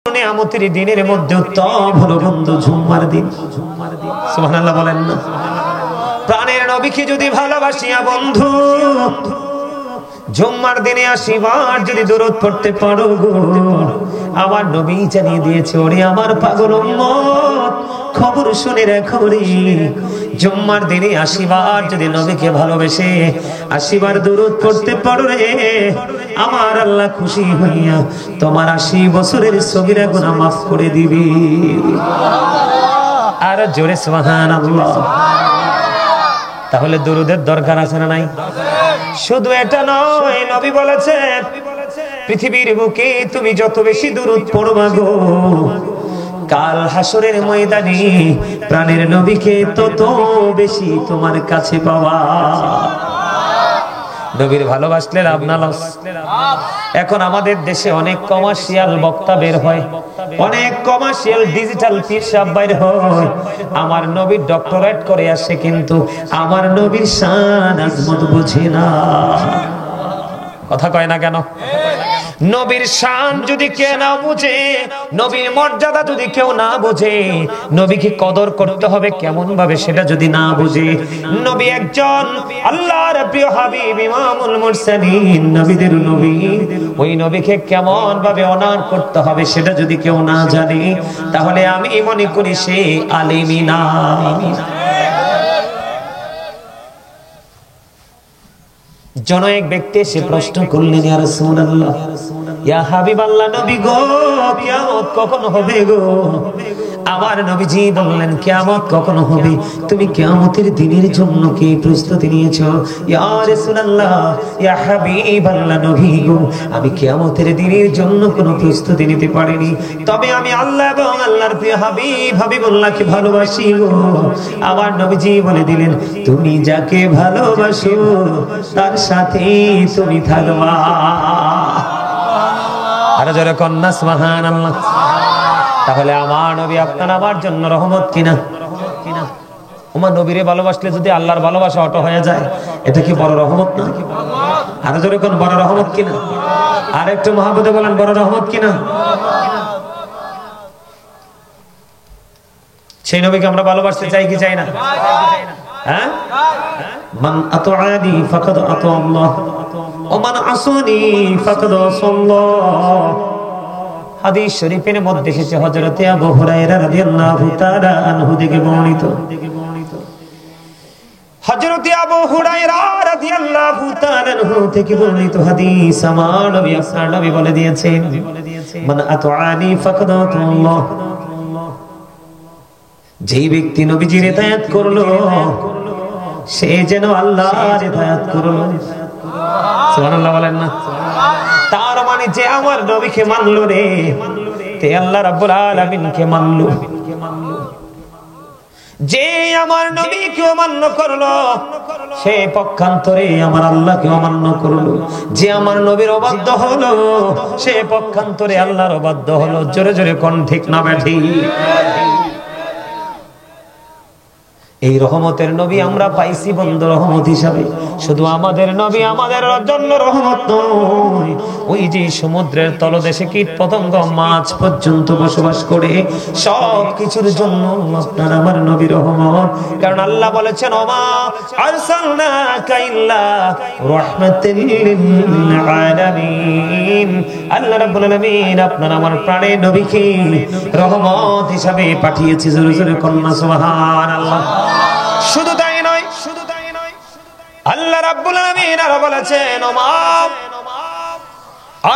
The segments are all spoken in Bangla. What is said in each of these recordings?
নিয়ামতের দিনের মধ্যে উত্তম হলো বন্ধু জুম্মার দিন। সুবহানাল্লাহ বলেন না? প্রাণের নবীকে যদি ভালোবাসিয়া বন্ধু জুম্মার দিনে 80 বার যদি দরুদ পড়তে পারো গো, আমার নবী জানিয়ে দিয়েছে, ওরে আমার পাগল উম্মত খবর শুনে রাখো রে, জুম্মার দিনে 80 বার যদি নবীকে ভালোবেসে 80 বার দরুদ পড়তে পারো রে, আমার আল্লাহ খুশি হইয়া তোমার 80 বছরের সগীরা গুনাহ মাফ করে দিবে। আর জোরে সুবহানাল্লাহ। তাহলে দরুদের দরকার আছে না নাই? শুধু এটা নয়, নবী বলেছেন পৃথিবীর বুকে তুমি যত বেশি দরুদ পড়বা গো, কাল হাসরের ময়দানে প্রাণের নবীকে তত বেশি তোমার কাছে পাওয়া। নবীর ভালোবাসলে লাভ না লস? এখন আমাদের দেশে অনেক কমার্শিয়াল বক্তা বের হয়, অনেক কমার্শিয়াল ডিজিটাল পীর সাহেব বের হয়, আমার নবীর ডক্টরেট করে আসে, কিন্তু আমার নবীর শান আজমত বুঝে না। কথা কয় না কেন? নবীর শান যদি কেউ না বুঝে, নবীর মর্যাদা যদি কেউ না বুঝে, নবীকে কদর করতে হবে কেমন ভাবে সেটা যদি না বুঝে, নবী একজন আল্লাহর প্রিয় হাবিব ইমামুল মুরসালিন নবীদের নবী, ওই নবীকে কেমন ভাবে অনার করতে হবে সেটা যদি কেউ না জানে, তাহলে আমি মনে করি সে আলেমই না। জন এক ব্যক্তি এসে প্রশ্ন করলেন, ইয়া রাসূলুল্লাহ, ইয়া হাবিবাল্লাহ, নবী গো কিয়ামত কখন হবে গো? আমার নবীজি বললেন, কিয়ামত কখন হবে? তুমি কিয়ামতের দিনের জন্য কি প্রস্তুতি নিয়েছো? ইয়া রাসূলুল্লাহ, ইয়া হাবিবাল্লাহ, নবী গো আমি কিয়ামতের দিনের জন্য কোনো প্রস্তুতি নিতে পারিনি, তবে আমি আল্লাহ এবং আল্লাহর প্রিয় হাবিবুল্লাহকে ভালোবাসি গো। আমার নবীজি বলে দিলেন, তুমি যাকে ভালোবাসো তার সাথে তুমি থাকবা। আর যারা কন্যা সুবহানাল্লাহ। তাহলে আমার নবী আপনার আমার জন্য রহমত কিনা? আমার নবীরে ভালোবাসলে যদি আল্লাহর ভালোবাসা অটো হয়ে যায়, এটা কি বড় রহমত না? আর যারা কোন বড় রহমত কিনা? আর একটু মহব্বতে বলেন, বড় রহমত কিনা? সেই নবীকে আমরা ভালোবাসতে চাই কি চাই না? হ্যাঁ, মান আতাআনি ফাকাদ আতা আল্লাহ ওয়া মান আসানি ফাকাদ আসাল্লাহ। হাদিস শরীফের মধ্যে এসেছে, হযরতে আবু হুরায়রা রাদিয়াল্লাহু তাআলা আনহু থেকে বর্ণিত, হযরতে আবু হুরায়রা রাদিয়াল্লাহু তাআলা আনহু থেকে বর্ণিত হাদিস, আমার নবী আপনার নবী বলে দিয়েছেন, মান আতাআনি ফাকাদ আতা আল্লাহ। যেই ব্যক্তি নবীজির ইতায়াত করলো সে যেন আল্লাহর ইতায়াত করলো। সুবহানাল্লাহ বলেন না? তার মানে যে আমার নবীকে মানলো রে, তে আল্লাহ রাব্বুল আলামিনকে মানলো। যে আমার নবীকে অমান্য করলো সে পক্ষান্তরে আমার আল্লাহকে অমান্য করলো। যে আমার নবীর অবাধ্য হলো সে পক্ষান্তরে আল্লাহর অবাধ্য হলো। জোরে জোরে কোন ঠিক না বেঠি? এই রহমতের নবী আমরা পাইছি বন্ধু রহমত হিসাবে। শুধু আমাদের নবী আমাদের জন্য রহমত নয়, ওই যে সমুদ্রের তলদেশে কীট পতঙ্গ মাছ পর্যন্ত বসবাস করে সব কিছুর জন্য আপনার আমার নবী রহমত। কারণ আল্লাহ বলেছেন, ওমা আরসালনাকা ইল্লা রাহমাতাল লিল আলামিন। আল্লাহ রাব্বুল আলামিন আপনার আমার প্রাণের নবীকে রহমত হিসাবে পাঠিয়েছে। জোরে জোরে কন্যা সুবহানাল্লাহ। শুধু তাই নয়, আল্লাহ রাব্বুল আলামিন আরো বলেছেন, ওমা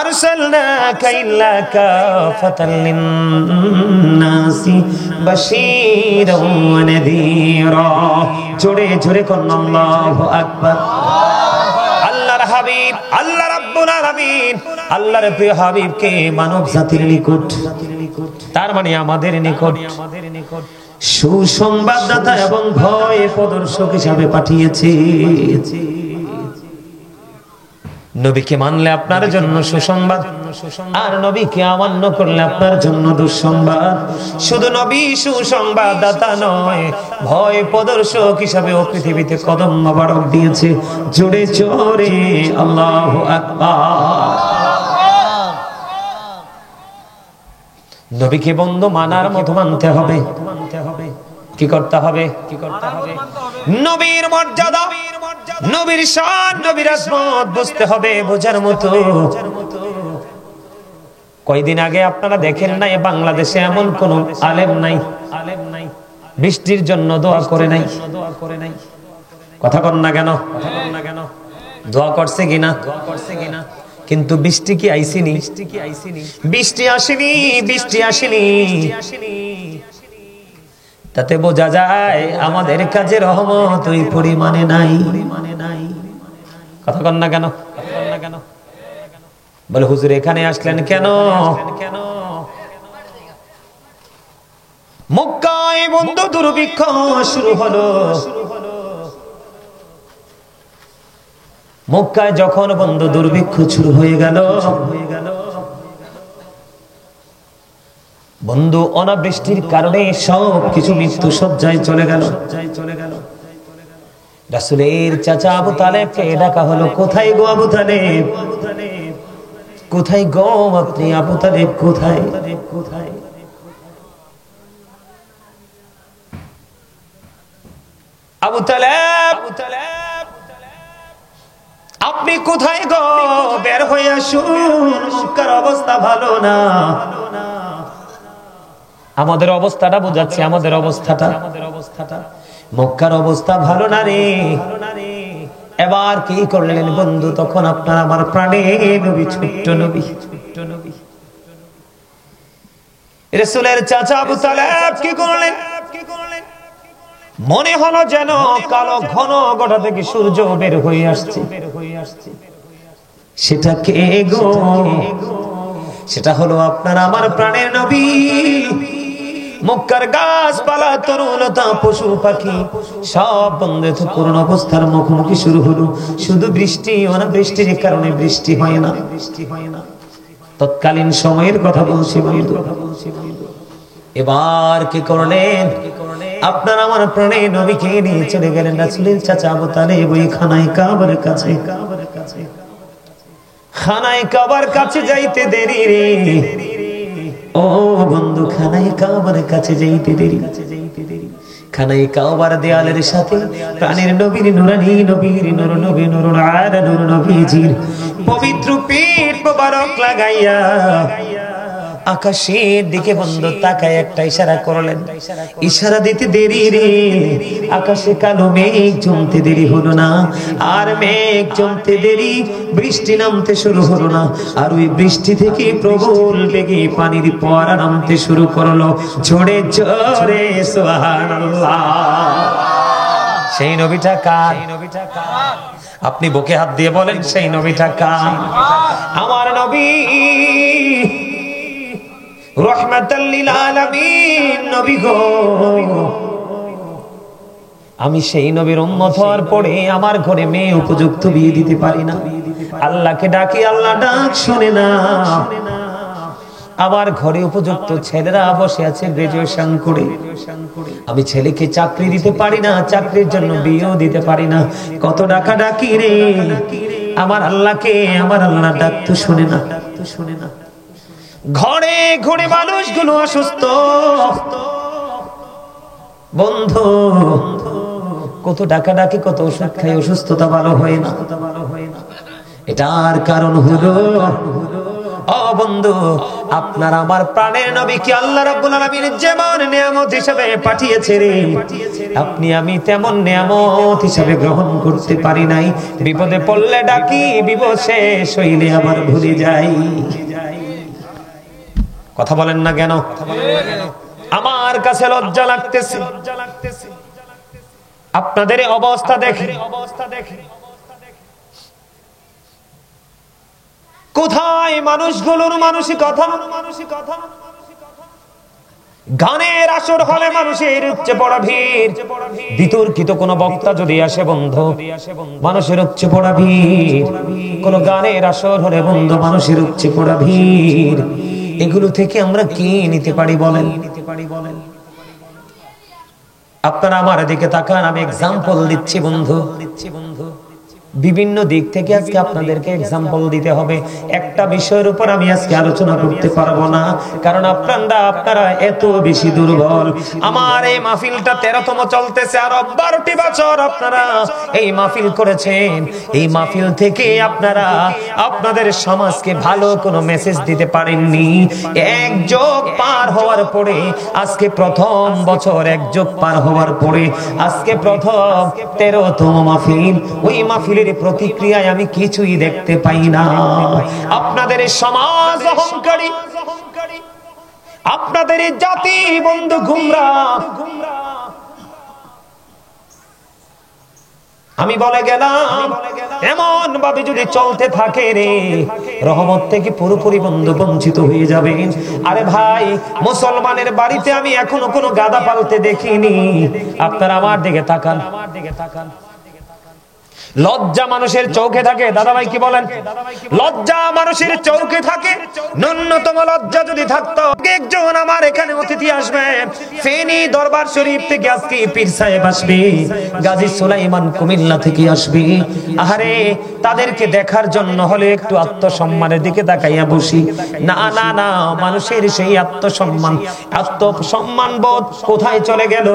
আরসালনাকা ইল্লা কাফাতাল লিন-নাসি বাশীরাও ওয়া নাযীরা। জোরে জোরে কোন আল্লাহু আকবার। আল্লাহর হাবিব আল্লাহ রাব্বুল আলামিন আল্লাহর প্রিয় হাবিবকে মানব জাতির নিকট, তার মানে আমাদের নিকট সুসংবাদদাতা এবং ভয় প্রদর্শক হিসাবে পাঠিয়েছে। নবীকে মানলে আপনার জন্য সুসংবাদ, আর নবীকে অমান্য করলে আপনার জন্য দুঃসংবাদ। শুধু নবী সুসংবাদদাতা নয়, ভয় প্রদর্শক হিসাবেও পৃথিবীতে কদম মোবারক দিয়েছে। জোরে জোরে আল্লাহু আকবার। নবীকে বন্ধু মানার মতো মানতে হবে। কি করতে হবে? নবীর মর্যাদা, নবীর শান, নবীর আজমত বুঝতে হবে, বোঝার মতো। কয়দিন আগে আপনারা দেখেন নাই বাংলাদেশে এমন কোন আলেম নাই বৃষ্টির জন্য দোয়া করে নাই? কথা কন না কেন? দোয়া করছে কিনা? কিন্তু বৃষ্টি কি আইসিনি? বৃষ্টি আসেনি, বৃষ্টি আসেনি। তাতে বোঝা যায় আমাদের কাজে রহমত ওই পরিমাণে নাই। কথা কন না কেন? বলে হুজুর এখানে আসলেন কেন? মক্কায় বন্ধু দুর্ভিক্ষ শুরু হলো। মক্কায় যখন বন্ধু দুর্ভিক্ষ শুরু হয়ে গেল, বন্ধু অনাবৃষ্টির কারণে সব কিছু মৃত্যু সজ্জায় চলে গেল। রাসূলের চাচা আবু তালেবকে ডাকা হলো। কোথায় গো আবু তালেব? কোথায় গো আপনি আবু তালেব? কোথায়? আবু তালেব, আপনি কোথায় গো? বের হয়ে আসুন, মক্কার অবস্থা ভালো না। আমাদের অবস্থাটা বোঝাচ্ছে, আমাদের অবস্থাটা, মক্কার অবস্থা ভালো না রে। এবার কি করলেন বন্ধু? তখন আপনার আমার প্রাণের নবী, ছোট্ট নবী, রাসূলের চাচা আবু তালেব কি করলেন? মনে হলো যেন কালো ঘন গোটা থেকে সূর্য বের হয়ে আসছে। সেটা কে গো? সেটা হলো আপনার আমার প্রাণের নবী। মক্কার গাছপালা, তরুলতা, পশু পাখি সব বন্ধে করুণ অবস্থার মুখোমুখি শুরু হলো। শুধু বৃষ্টি, অনাবৃষ্টির কারণে বৃষ্টি হয় না। তৎকালীন সময়ের কথা বলছি বন্ধু। এবার কি করলেন? আপনার আমার প্রাণের নবীকে নিয়ে চলে গেলেন রাসূলের চাচা আবু তালেব ওই খানায় কাবার কাছে। খানায় কাবার কাছে যাইতে দেরি রে ও বন্ধু, খানায় কাবার কাছে যাইতে দেরি। খানায় কাবার দেয়ালের সাথে প্রাণের নবীর নুরানি, নবীর নূর, নবী নূর আলা নূর, নবীজির পবিত্র পেট মোবারক লাগাইয়া আকাশের দিকে বন্ধু তাকায় একটা ইশারা করলেন। ইশারা দিতে দেরি রে, আকাশে কালো মেঘ জমতে দেরি হলো না। আর মেঘ জমতে দেরি, বৃষ্টি নামতে শুরু হলো না। আর ওই বৃষ্টি থেকে প্রবল বেগে পানির ফোয়ারা নামতে শুরু করলো, ঝরে ঝরে। সুবহানাল্লাহ। সেই নবীটা কার? আপনি বুকে হাত দিয়ে বলেন, সেই নবীটা কার? আমার নবী, রহমাতাল লিল আলামিন নবী গো। আমি সেই নবীর উম্মত হওয়ার পরে আমার ঘরে মেয়ে উপযুক্ত বিয়ে দিতে পারি না। আল্লাহকে ডাকি, আল্লাহ ডাক শোনে না। আমার ঘরে উপযুক্ত ছেলেরা বসে আছে গ্রাজুয়েশন করে। আমি ছেলেকে চাকরি দিতে পারি না, চাকরির জন্য বিয়েও দিতে পারি না। কত ডাকা ডাকি রে, আমার আল্লাহকে, আমার আল্লাহ ডাক তো শোনে না। ঘরে ঘরে মানুষগুলো অসুস্থ বন্ধু। কত ডাকা ডাকি, কত ওষুধ খাই, অসুস্থতা ভালো হয় না। এটার কারণ হলো ও বন্ধু, আপনার আমার প্রাণের নবীকে আল্লাহ রাব্বুল আলামিন যেমন নিয়ামত হিসেবে পাঠিয়েছে রে, আপনি আমি তেমন নিয়ামত হিসেবে গ্রহণ করতে পারি নাই। বিপদে পড়লে ডাকি, বিপদ শেষ হইলে আবার ভুলে যাই। কথা বলেন না কেন? আমার কাছে লজ্জা লাগতেছে আপনাদের অবস্থা দেখে। কোথায় মানুষগুলোর মানসিকতা? গানের আসর হলে মানুষের উপচে পড়া ভিড়। বিতর্কিত কোন বক্তা যদি আসে বন্ধু, মানুষের উপচে পড়া ভিড়। কোন গানের আসর হলে বন্ধু, মানুষের উপচে পড়া ভিড়। এগুলো থেকে আমরা কি নিতে পারি বলেন? আপনারা আমার দিকে তাকান, আমি এক্সাম্পল দিচ্ছি বন্ধু। বিভিন্ন দিক থেকে আজকে আপনাদেরকে एग्जांपल দিতে হবে। একটা বিষয়ের উপর আমি আজকে আলোচনা করতে পারবো না, কারণ আপনারা এত বেশি দুর্বল। আমার এই মাহফিলটা 13তম চলতেছে, আর 12টি বছর আপনারা এই মাহফিল করেছেন। এই মাহফিল থেকে আপনারা আপনাদের সমাজকে ভালো কোনো মেসেজ দিতে পারেননি। এক যোগ পার হওয়ার পরে আজকে প্রথম বছর, এক যোগ পার হওয়ার পরে আজকে প্রথম 13তম মাহফিল। ওই মাহফিলের প্রতিক্রিয়ায় আমি কিছুই দেখতে পাই না। আপনাদের সমাজ অহংকারী, আপনাদের জাতি বন্ধু গুমরাহ। আমি বলে গেলাম এমন ভাবে যদি চলতে থাকে রে, রহমত থেকে পুরোপুরি বন্ধু বঞ্চিত হয়ে যাবে। আরে ভাই, মুসলমানের বাড়িতে আমি এখনো কোনো গাধা পালতে দেখিনি। আপনারা আমার দিকে তাকান। লজ্জা মানুষের চোখে থাকে। দাদা ভাই কি বলেন? লজ্জা মানুষের চোখে থাকে। ন্যূনতম লজ্জা যদি থাকতো, একজন আমার এখানে অতিথি আসবে, ফেনী দরবার শরীফ থেকে আজকে পীর সাহেব আসবে, গাজী সুলাইমান কুমিল্লা থেকে আসবে। আরে তাদেরকে দেখার জন্য হলে একটু আত্মসম্মানের দিকে তাকাইয়া বসি। না না না, মানুষের সেই আত্মসম্মান বোধ কোথায় চলে গেল?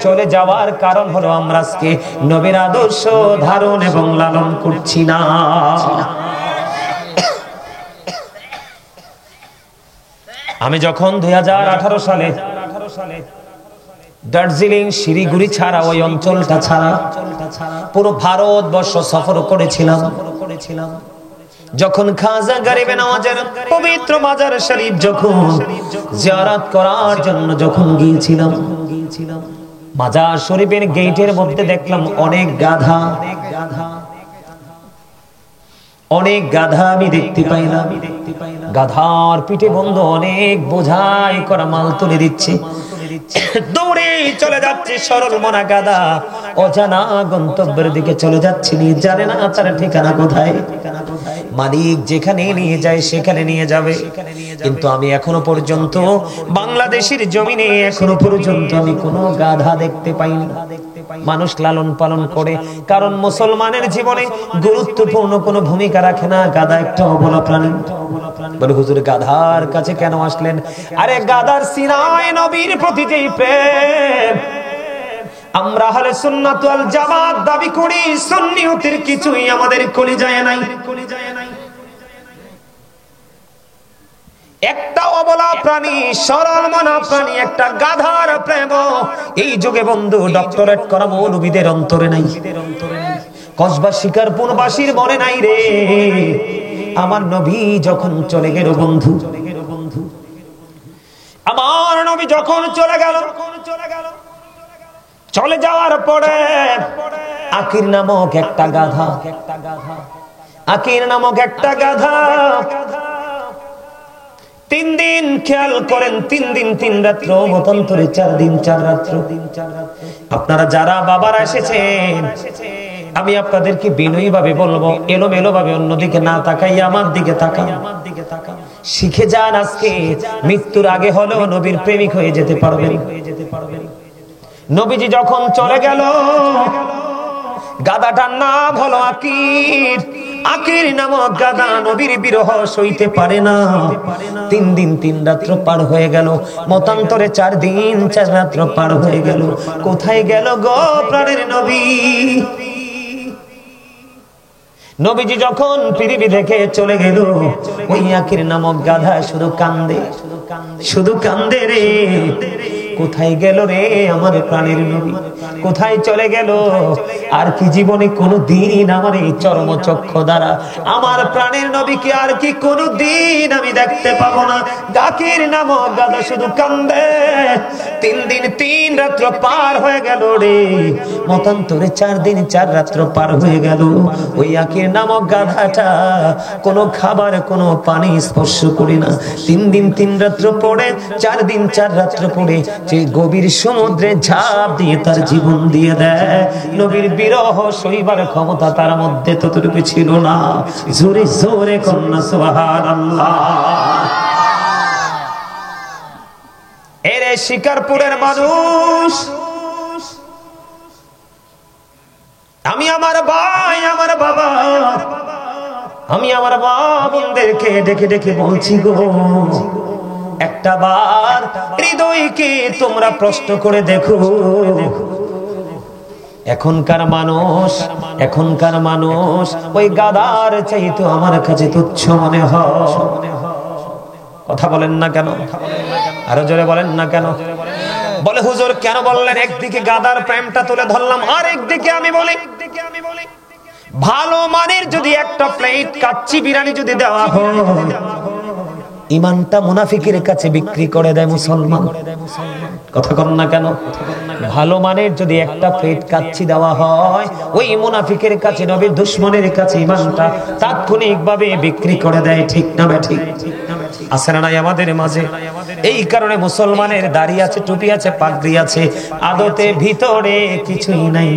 চলে যাওয়ার কারণ হলো আমরা আজকে নবীর আদর্শ ধারণ এবং লালন করছি না। আমি যখন 2018 সালে দার্জিলিং, শিলিগুড়ি ছাড়া ওই অঞ্চলটা ছাড়া পুরো ভারতবর্ষ সফর করেছিলাম, যখন খাজা গরিবে নওয়াজের পবিত্র মাজার শরীফ যখন জিয়ারত করার জন্য যখন গিয়েছিলাম, মাজার শরীফের গেটের মধ্যে দেখলাম অনেক গাধা। আমি দেখতে পাইলাম গাধার পিঠে বন্ধু অনেক বোঝাই করা মাল তুলে দিচ্ছে। দৌড়ে চলে যাচ্ছে সরল মনা গাধা, অজানা গন্তব্যের দিকে চলে যাচ্ছে, জানে না তার ঠিকানা কোথায়। মালিক যেখানে নিয়ে যায় সেখানে নিয়ে যাবে। কিন্তু আমি এখনো পর্যন্ত বাংলাদেশের জমিনে এখনো পর্যন্ত আমি কোনো গাধা দেখতে পাইনি। মানুষ লালন পালন করে, কারণ মুসলমানের জীবনে গুরুত্বপূর্ণ কোনো ভূমিকা রাখে না। গাধা একটা অবলা প্রাণী। বলে হুজুর গাধার কাছে কেন আসলেন? আরে গাধার সিনায় নবীর প্রতি যেই প্রেম, আমরা আহলে সুন্নাত ওয়াল জামাত দাবি করি, সুন্নিয়তের কিছুই আমাদের কলিজায় নাই। একটা অবলা প্রাণী, সরল মনা প্রাণী, একটা গাধার প্রেম এই যুগে বন্ধু ডক্টরেট করা মৌলবীদের অন্তরে নাই, কসবা শিকারপুরবাসীর মনে নাই রে। আমার নবী যখন চলে গেল বন্ধু, আমার নবী যখন চলে গেল, চলে যাওয়ার পরে আকির নামক একটা গাধা, আকির নামক একটা গাধা 3 দিন খেয়াল করেন, 3 দিন 3 রাত্র, মতান্তরে 4 দিন 4 রাত্র। আপনারা যারা বাবারা এসেছেন, আমি আপনাদেরকে বিনয়ী ভাবে বলবো, এলোমেলো ভাবে অন্যদিকে না তাকাইয়া আমার দিকে তাকান। শিখে যান, আজকে মৃত্যুর আগে হলেও নবীর প্রেমিক হয়ে যেতে পারবেন। নবীজি যখন চলে গেল, গাধাটার নাম হলো আকির। আকির নামক গাধা নবীর বিরহ সইতে পারে না। 3 দিন 3 রাত্র পার হয়ে গেল, মতান্তরে 4 দিন 4 রাত্র পার হয়ে গেল। কোথায় গেল গো প্রাণের নবী? নবীজি যখন পৃথিবী থেকে চলে গেল, ওই আকির নামক গাধা শুধু কান্দে, শুধু কান্দে রে। কোথায় গেল রে আমার প্রাণের নবী? কোথায় চলে গেল? আর কি জীবনে কোনো দিন আমার এই চর্মচক্ষু দ্বারা আমার প্রাণের নবীকে আর কি কোনো দিন আমি দেখতে পাবো না? আকির নামক গাধা শুধু কান্দে। 3 দিন 3 রাত্র পার হয়ে গেল রে, মতান্তরে 4 দিন 4 রাত্র পার হয়ে গেল। ওই আকির নামক গাধাটা কোনো খাবার কোনো পানি স্পর্শ করে না। 3 দিন 3 রাত্র পরে, 4 দিন 4 রাত্র পরে যে গভীর সমুদ্রে ঝাঁপ দিয়ে তার জীবন দিয়ে দেয়। নবীর বিরহ সইবার ক্ষমতা তার মধ্যে ততটুকু ছিল না। জোরে জোরে কন্যা সুবহানাল্লাহ। এরে শিকারপুরের মানুষ, আমি আমার ভাই, আমার বাবা, আমি আমার মা বোনদেরকে ডেকে ডেকে বলছি গো, একটা বার হৃদয়কে তোমরা প্রশ্ন করে দেখো। এখনকার মানুষ ওই গাদার চাইতো আমার কাছে তুচ্ছ মনে হয়। কথা বলেন না কেন? আরো জোরে বলেন না কেন? বলে হুজুর কেন বললেন? একদিকে গাদার প্রেমটা তুলে ধরলাম, আর একদিকে আমি বলি ভালো মানের যদি একটা প্লেট কাচ্চি বিরিয়ানি যদি দেওয়া হয়, ইমানটা মুনাফিকের কাছে বিক্রি করে দেয় মুসলমান। কথা কন না কেন? ভালো মানের যদি একটা প্লেট কাচ্চি দেওয়া হয়, ওই মুনাফিকের কাছে, নবীর দুশমনের কাছে ইমানটা তাৎক্ষণিকভাবে বিক্রি করে দেয়। ঠিক না ঠিক? আছে না নাই আমাদের মাঝে? এই কারণে মুসলমানের দাড়ি আছে, টুপি আছে, পাগড়ি আছে, আদতে ভিতরে কিছুই নাই।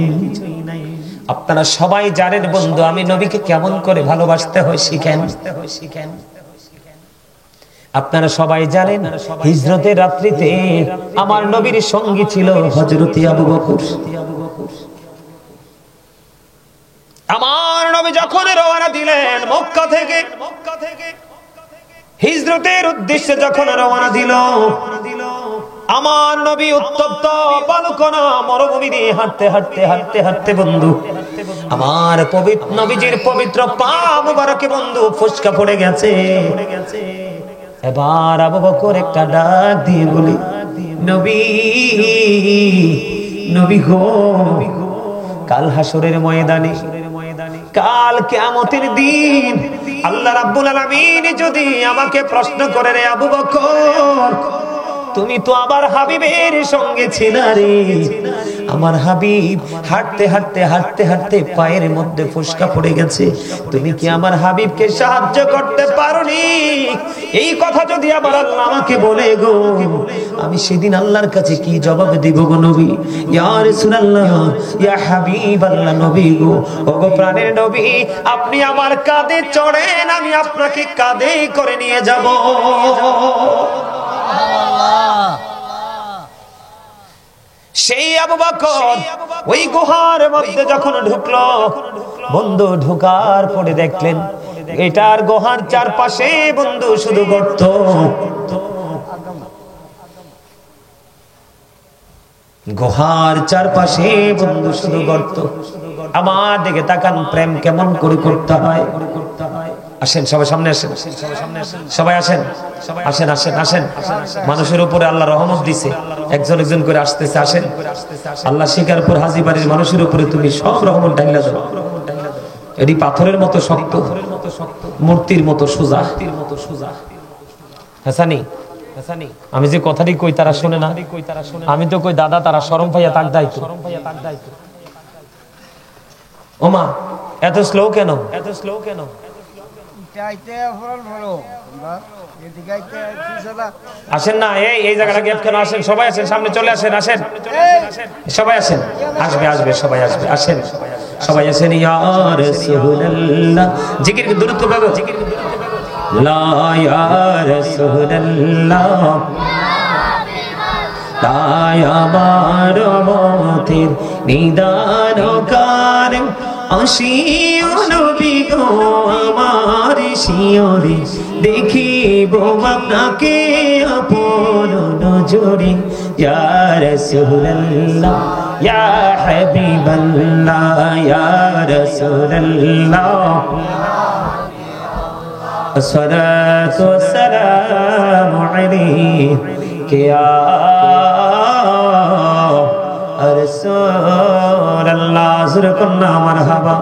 আপনারা সবাই জানেন বন্ধু, আমি নবীকে কেমন করে ভালোবাসতে হয় শিখেন। আপনারা সবাই জানেন হিজরতের রাত্রিতে আমার নবীর সঙ্গী ছিল হযরত আবু বকর। আমার নবী যখন রওনা দিলেন মক্কা থেকে, হিজরতের উদ্দেশ্যে যখন রওনা দিল, আমার নবী উত্তপ্ত বালুকণা মরুভূমি দিয়ে হাঁটতে হাঁটতে হাঁটতে হাঁটতে বন্ধু, আমার পবিত্র নবীজির পবিত্র পা মুবারকে বন্ধু ফসকা পড়ে গেছে। এবার আবু বকর একটা ডাক দিয়ে বলি, নবী, নবী গো, কাল হাসরের ময়দানে, কাল কিয়ামতের দিন আল্লাহ রাব্বুল আলামিন যদি আমাকে প্রশ্ন করে, রে আবু বকর, তুমি তো আমার হাবিবের সঙ্গে ছিলে রে, আমার হাবিব হাঁটতে হাঁটতে হাঁটতে হাঁটতে পায়ের মধ্যে ফসকা পড়ে গেছে, তুমি কি আমার হাবিবকে সাহায্য করতে পারোনি? এই কথা যদি আবার আল্লাহ আমাকে বলে গো, আমি সেদিন আল্লাহর কাছে কি জবাব দিব গো নবী? ইয়া রাসূলুল্লাহ, ইয়া হাবিবাল্লাহ, নবী গো, ওগো প্রাণের নবী, আপনি আমার কাঁধে চড়েন, আমি আপনাকে কাঁধে করে নিয়ে যাব। সেই আবু বকর ওই গুহার মধ্যে যখন ঢুকলো বন্ধু, ঢোকার পরে দেখলেন এটার গুহার চারপাশে বন্ধু শুধু গর্ত, গুহার চারপাশে বন্ধু শুধু গর্ত। আমার দিকে তাকান, প্রেম কেমন করে করতে হয়। আসেন সবাই সামনে আসেন, সবাই আসেন, আসেন আসেন আসেন। মানুষের উপরে আল্লাহ রহমত দিছে, একজন একজন করে আসতেছে। আসেন, আল্লাহ শিকারপুর হাজীবাড়ির মানুষের উপরে তুমি সব রহমত ঢাইলা দাও। এটি পাথরের মতো শক্ত, মূর্তির মতো সোজা। হাসানি, আমি যে কথাটি কই তারা শুনে না, আমি তো কই দাদা তারা শরম পাইয়া তাক দায়িত্ব। ওমা এত স্লো কেন? এত স্লো কেন? আসেন না, এই জায়গাটা গ্যাপ কেন? আসেন সবাই, আসেন সামনে চলে আসেন, আসেন সবাই, আসেন, আসবে আসবে সবাই আসবে, আসেন সবাই আসেন। ইয়া রাসূলুল্লাহ, জিকির দ্রুত করো, জিকির লা ইয়া রাসূলুল্লাহ, তাই আমার মতের নিদান কারে আসিও নবী গো, আমার শিয়রে দেখিব আপনাকে আপন নজরে। ইয়া রাসূলুল্লাহ, ইয়া হাবিবাল্লাহ, ইয়া রাসূলুল্লাহ, আসসালাতু ওয়াসসালামু আলাইকা ইয়া রাসূলুল্লাহ। মারহাবা।